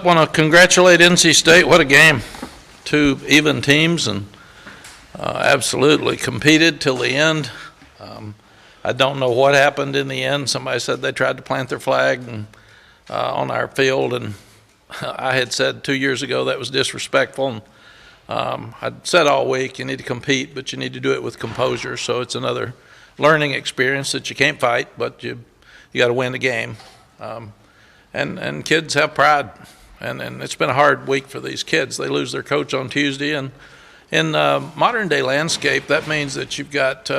up, want to congratulate NC State. What a game. Two even teams, and absolutely competed till the end. I don't know what happened in the end. Somebody said they tried to plant their flag on our field, and I had said 2 years ago that was disrespectful. And I'd said all week you need to compete, but you need to do it with composure. So it's another learning experience that you can't fight, but you got to win the game. And kids have pride, and it's been a hard week for these kids. They lose their coach on Tuesday, and in modern day landscape, that means that you've got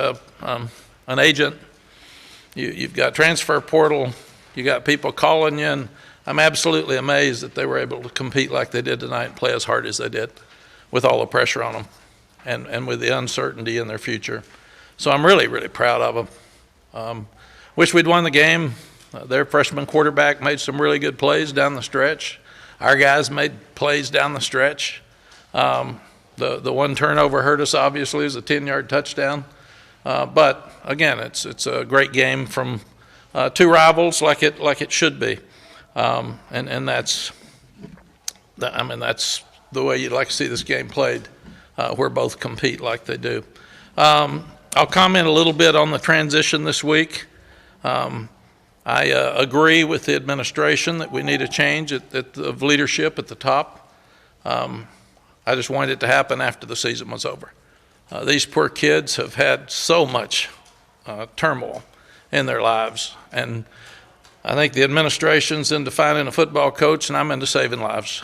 an agent, you've got transfer portal, you got people calling you, and I'm absolutely amazed that they were able to compete like they did tonight and play as hard as they did with all the pressure on them and with the uncertainty in their future. So I'm really, really proud of them. Wish we'd won the game. Their freshman quarterback made some really good plays down the stretch. Our guys made plays down the stretch. The one turnover hurt us, obviously. It was a 10-yard touchdown. But again, it's a great game from two rivals, like it should be, and that's the way you'd like to see this game played, where both compete like they do. I'll comment a little bit on the transition this week. I agree with the administration that we need a change of leadership at the top. I just wanted it to happen after the season was over. These poor kids have had so much turmoil in their lives, and I think the administration's into finding a football coach, and I'm into saving lives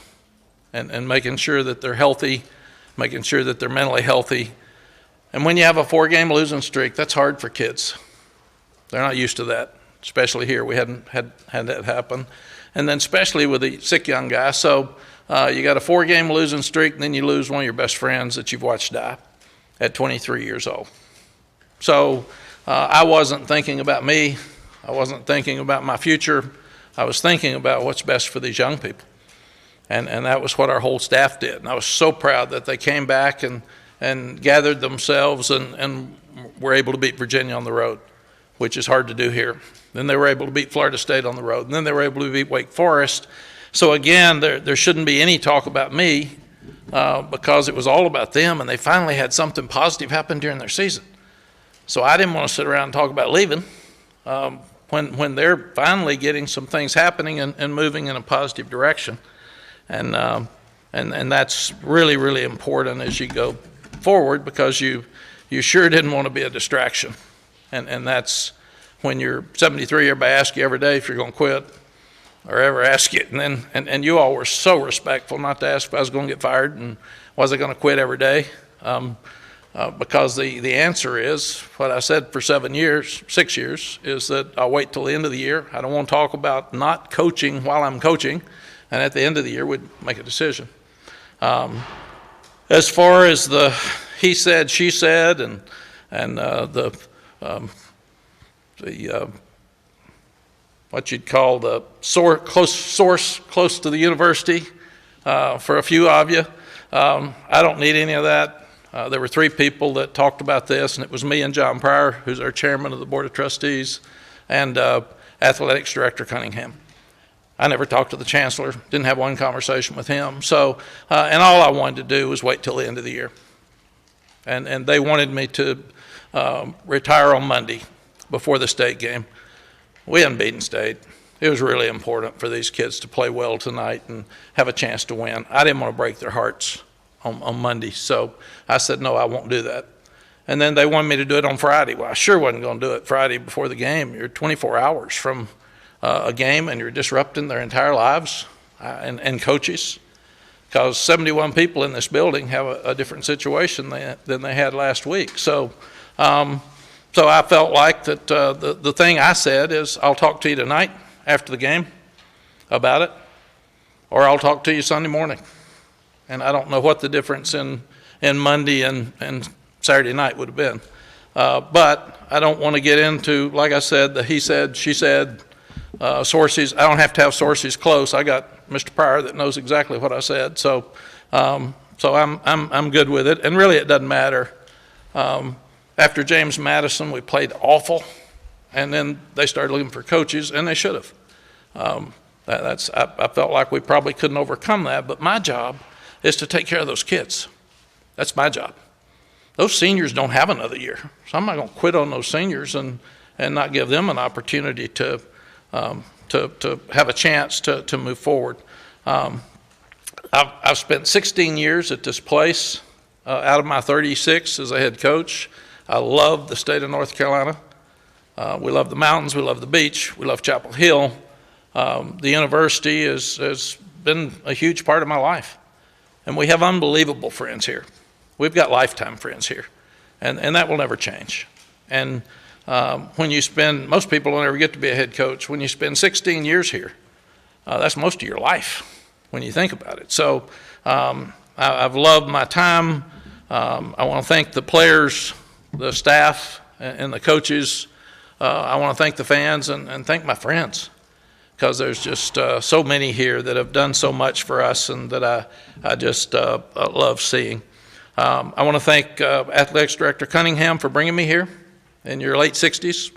and making sure that they're healthy, making sure that they're mentally healthy. And when you have a 4-game losing streak, that's hard for kids. They're not used to that, especially here. We hadn't had that happen. And then especially with a sick young guy. So you got a 4-game losing streak, and then you lose one of your best friends that you've watched die at 23 years old. So I wasn't thinking about me. I wasn't thinking about my future. I was thinking about what's best for these young people. And that was what our whole staff did. And I was so proud that they came back and gathered themselves and were able to beat Virginia on the road, which is hard to do here. Then they were able to beat Florida State on the road. And then they were able to beat Wake Forest. So again, there shouldn't be any talk about me because it was all about them, and they finally had something positive happen during their season. So I didn't want to sit around and talk about leaving when they're finally getting some things happening and moving in a positive direction. And that's really, really important as you go forward, because you sure didn't want to be a distraction. And that's when you're 73, everybody asks you every day if you're going to quit or ever ask you. And you all were so respectful not to ask if I was going to get fired and was I going to quit every day. Because the answer is what I said for 6 years, is that I'll wait till the end of the year. I don't want to talk about not coaching while I'm coaching. And at the end of the year, we'd make a decision. As far as the he said, she said, and what you'd call the source close to the university for a few of you, I don't need any of that. There were 3 people that talked about this, and it was me and John Pryor, who's our chairman of the Board of Trustees, and Athletics Director Cunningham. I never talked to the chancellor, didn't have one conversation with him. So, and all I wanted to do was wait till the end of the year. And they wanted me to retire on Monday before the state game. We hadn't beaten state. It was really important for these kids to play well tonight and have a chance to win. I didn't want to break their hearts on Monday. So I said, no, I won't do that. And then they wanted me to do it on Friday. Well, I sure wasn't going to do it Friday before the game. You're 24 hours from a game, and you're disrupting their entire lives and coaches, because 71 people in this building have a different situation than they had last week. So I felt like that the thing I said is, I'll talk to you tonight after the game about it, or I'll talk to you Sunday morning. And I don't know what the difference in Monday and Saturday night would have been. But I don't want to get into, like I said, the he said, she said, sources. I don't have to have sources close. I got Mr. Pryor that knows exactly what I said. So I'm good with it. And really, it doesn't matter. After James Madison, we played awful, and then they started looking for coaches, and they should have. I felt like we probably couldn't overcome that, but my job is to take care of those kids. That's my job. Those seniors don't have another year, so I'm not going to quit on those seniors and not give them an opportunity to have a chance to move forward. I've spent 16 years at this place out of my 36 as a head coach. I love the state of North Carolina. We love the mountains, we love the beach, we love Chapel Hill. The university has been a huge part of my life. And we have unbelievable friends here. We've got lifetime friends here. And that will never change. And when you spend, most people don't ever get to be a head coach. When you spend 16 years here, that's most of your life when you think about it. So I've loved my time. I want to thank the players, the staff, and the coaches. I want to thank the fans and thank my friends, because there's just so many here that have done so much for us and that I just love seeing. I want to thank Athletics Director Cunningham for bringing me here in your late 60s.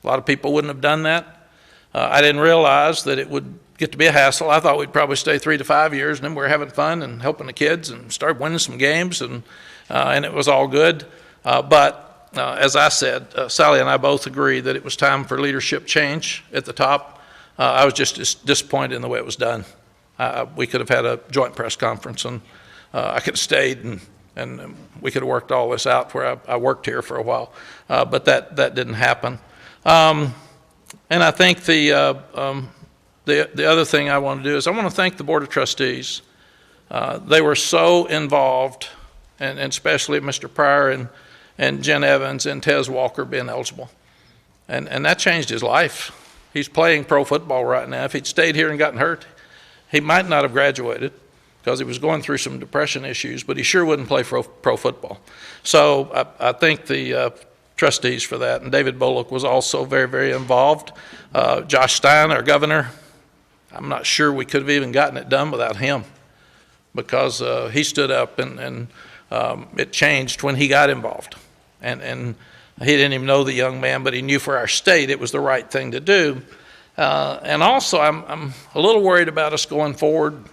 A lot of people wouldn't have done that. I didn't realize that it would get to be a hassle. I thought we'd probably stay 3 to 5 years, and then we were having fun and helping the kids and started winning some games, and it was all good. But as I said, Sally and I both agree that it was time for leadership change at the top. I was just disappointed in the way it was done. We could have had a joint press conference, and I could have stayed, and we could have worked all this out where I worked here for a while. But that didn't happen. And I think the other thing I want to do is I want to thank the Board of Trustees. They were so involved, and especially Mr. Pryor and Jen Evans and Tez Walker being eligible. And that changed his life. He's playing pro football right now. If he'd stayed here and gotten hurt, he might not have graduated because he was going through some depression issues, but he sure wouldn't play pro football. So I thank the trustees for that. And David Bullock was also very, very involved. Josh Stein, our governor, I'm not sure we could have even gotten it done without him, because he stood up and it changed when he got involved. And he didn't even know the young man, but he knew for our state it was the right thing to do. And also, I'm a little worried about us going forward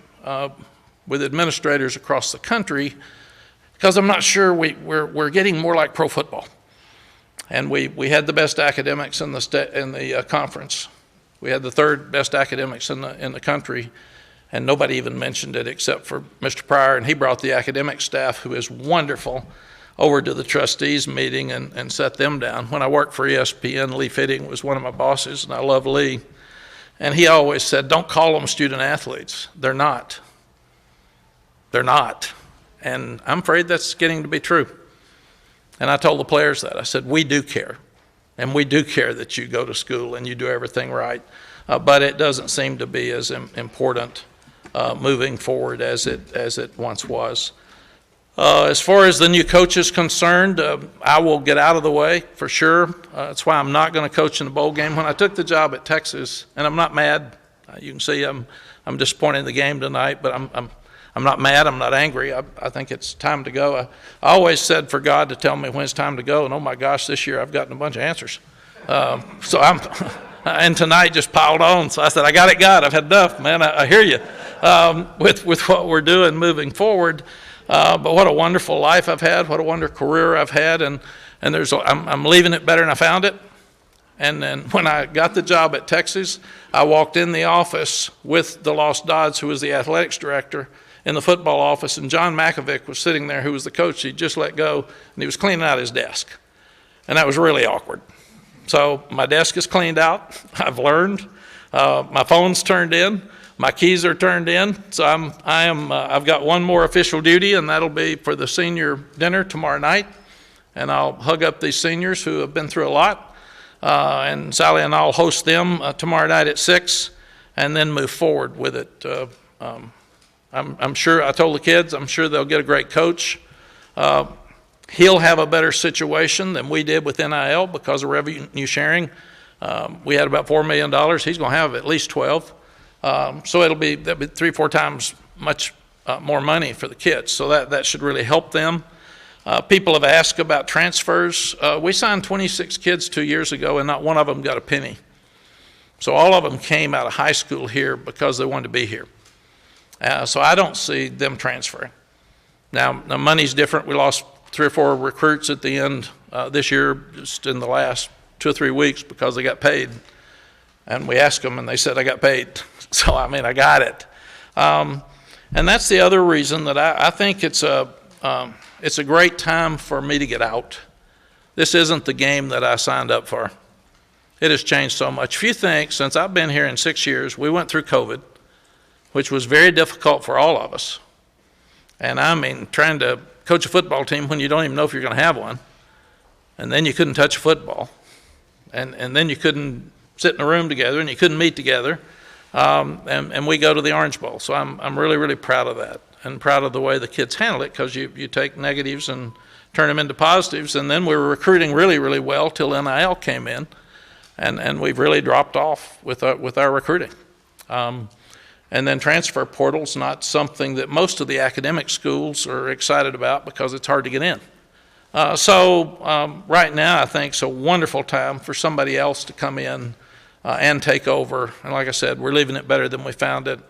with administrators across the country, because I'm not sure we're getting more like pro football. And we had the best academics in the conference. We had the third best academics in the country, and nobody even mentioned it except for Mr. Pryor, and he brought the academic staff, who is wonderful, over to the trustees meeting and set them down. When I worked for ESPN, Lee Fitting was one of my bosses, and I love Lee. And he always said, don't call them student athletes. They're not. They're not. And I'm afraid that's getting to be true. And I told the players that. I said, we do care. And we do care that you go to school and you do everything right. But it doesn't seem to be as important moving forward as it once was. As far as the new coach is concerned, I will get out of the way for sure. That's why I'm not going to coach in the bowl game. When I took the job at Texas, and I'm not mad. You can see I'm disappointed in the game tonight, but I'm not mad. I'm not angry. I think it's time to go. I always said for God to tell me when it's time to go, and oh my gosh, this year I've gotten a bunch of answers. So and tonight just piled on. So I said, I got it, God. I've had enough, man. I hear you with what we're doing moving forward. But what a wonderful life I've had. What a wonderful career I've had. And I'm leaving it better than I found it. And then when I got the job at Texas, I walked in the office with DeLoss Dodds, who was the athletics director, in the football office, and John Makovic was sitting there, who was the coach. He'd just let go, and he was cleaning out his desk. And that was really awkward. So my desk is cleaned out. I've learned. My phone's turned in. My keys are turned in. So I've got one more official duty, and that'll be for the senior dinner tomorrow night. And I'll hug up these seniors who have been through a lot. And Sally and I'll host them tomorrow night at 6, and then move forward with it. I'm sure, I told the kids, I'm sure they'll get a great coach. He'll have a better situation than we did with NIL because of revenue sharing. We had about $4 million. He's going to have at least 12. So that'll be 3-4 times much more money for the kids. So that should really help them. People have asked about transfers. We signed 26 kids 2 years ago, and not one of them got a penny. So all of them came out of high school here because they wanted to be here. So I don't see them transferring. Now, the money's different. We lost 3 or 4 recruits at the end this year, just in the last 2 or 3 weeks, because they got paid. And we asked them, and they said, I got paid. So, I mean, I got it. And that's the other reason that I think it's a great time for me to get out. This isn't the game that I signed up for. It has changed so much. If you think, since I've been here in 6 years, we went through COVID, which was very difficult for all of us. And I mean, trying to coach a football team when you don't even know if you're going to have one, and then you couldn't touch a football, and then you couldn't sit in a room together, and you couldn't meet together, and we go to the Orange Bowl. So I'm really, really proud of that, and proud of the way the kids handle it, because you take negatives and turn them into positives. And then we were recruiting really, really well till NIL came in, and we've really dropped off with our recruiting. And then transfer portal's not something that most of the academic schools are excited about, because it's hard to get in. So right now, I think it's a wonderful time for somebody else to come in and take over. And like I said, we're leaving it better than we found it.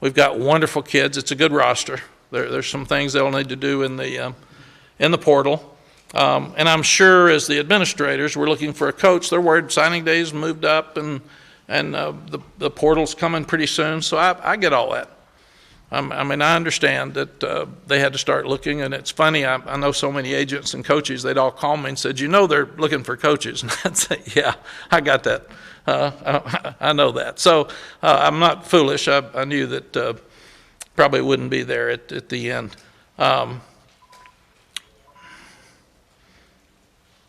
We've got wonderful kids. It's a good roster. There's some things they'll need to do in the portal. And I'm sure as the administrators, we're looking for a coach. They're worried signing days moved up, and the portal's coming pretty soon. So I get all that. I mean, I understand that they had to start looking, and it's funny, I know so many agents and coaches, they'd all call me and said, you know they're looking for coaches. And I'd say, yeah, I got that. I know that. So I'm not foolish. I knew that probably wouldn't be there at the end. And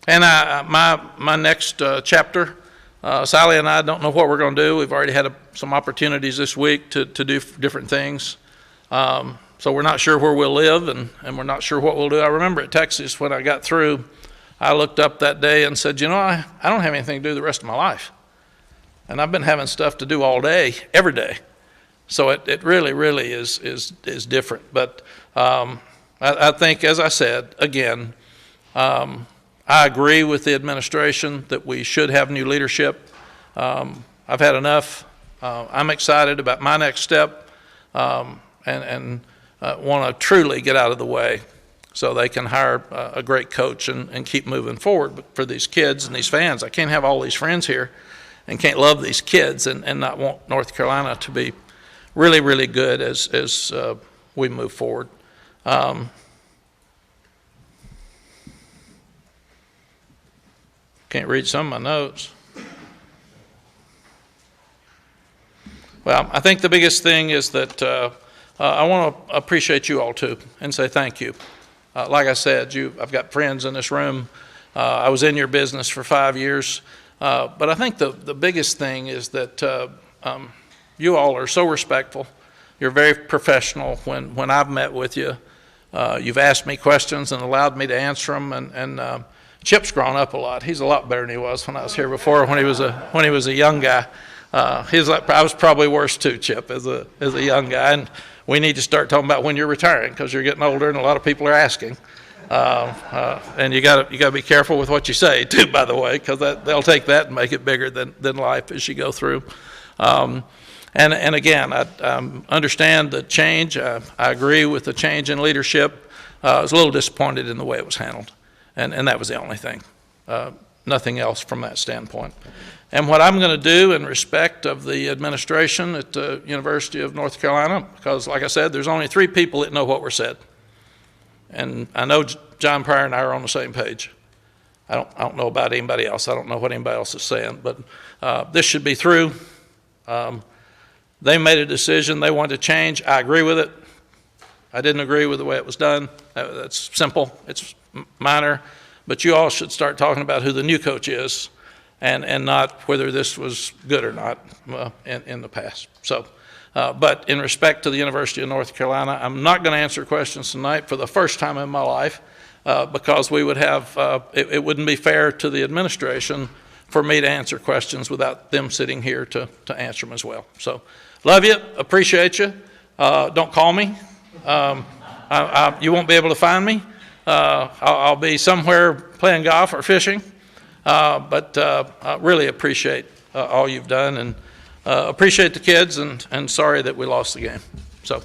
my next chapter, Sally and I don't know what we're going to do. We've already had some opportunities this week to do different things. So we're not sure where we'll live, and we're not sure what we'll do. I remember at Texas, when I got through, I looked up that day and said, you know, I don't have anything to do the rest of my life. And I've been having stuff to do all day, every day. So it really, really is different. But I think, as I said, again, I agree with the administration that we should have new leadership. I've had enough. I'm excited about my next step, and want to truly get out of the way so they can hire a great coach and keep moving forward for these kids and these fans. I can't have all these friends here and can't love these kids and not want North Carolina to be really, really good as we move forward. Can't read some of my notes. Well, I think the biggest thing is that I want to appreciate you all too and say thank you. Like I said, I've got friends in this room. I was in your business for 5 years. But I think the biggest thing is that you all are so respectful. You're very professional when I've met with you. You've asked me questions and allowed me to answer them. And Chip's grown up a lot. He's a lot better than he was when I was here before, when he was a young guy. I was probably worse too, Chip, as a young guy. And we need to start talking about when you're retiring, because you're getting older and a lot of people are asking. And you got to be careful with what you say too, by the way, because they'll take that and make it bigger than life as you go through. And again, I understand the change. I agree with the change in leadership. I was a little disappointed in the way it was handled, and that was the only thing. Nothing else from that standpoint. And what I'm going to do in respect of the administration at the University of North Carolina, because like I said, there's only 3 people that know what we're said. And I know John Pryor and I are on the same page. I don't know about anybody else. I don't know what anybody else is saying, but this should be through. They made a decision. They wanted to change. I agree with it. I didn't agree with the way it was done. That's simple. It's minor. But you all should start talking about who the new coach is, and not whether this was good or not in the past. So. But in respect to the University of North Carolina, I'm not going to answer questions tonight for the first time in my life, because we would have, it wouldn't be fair to the administration for me to answer questions without them sitting here to answer them as well. So love you, appreciate you. Don't call me. You won't be able to find me. I'll be somewhere playing golf or fishing, but I really appreciate all you've done, and appreciate the kids, and sorry that we lost the game. So.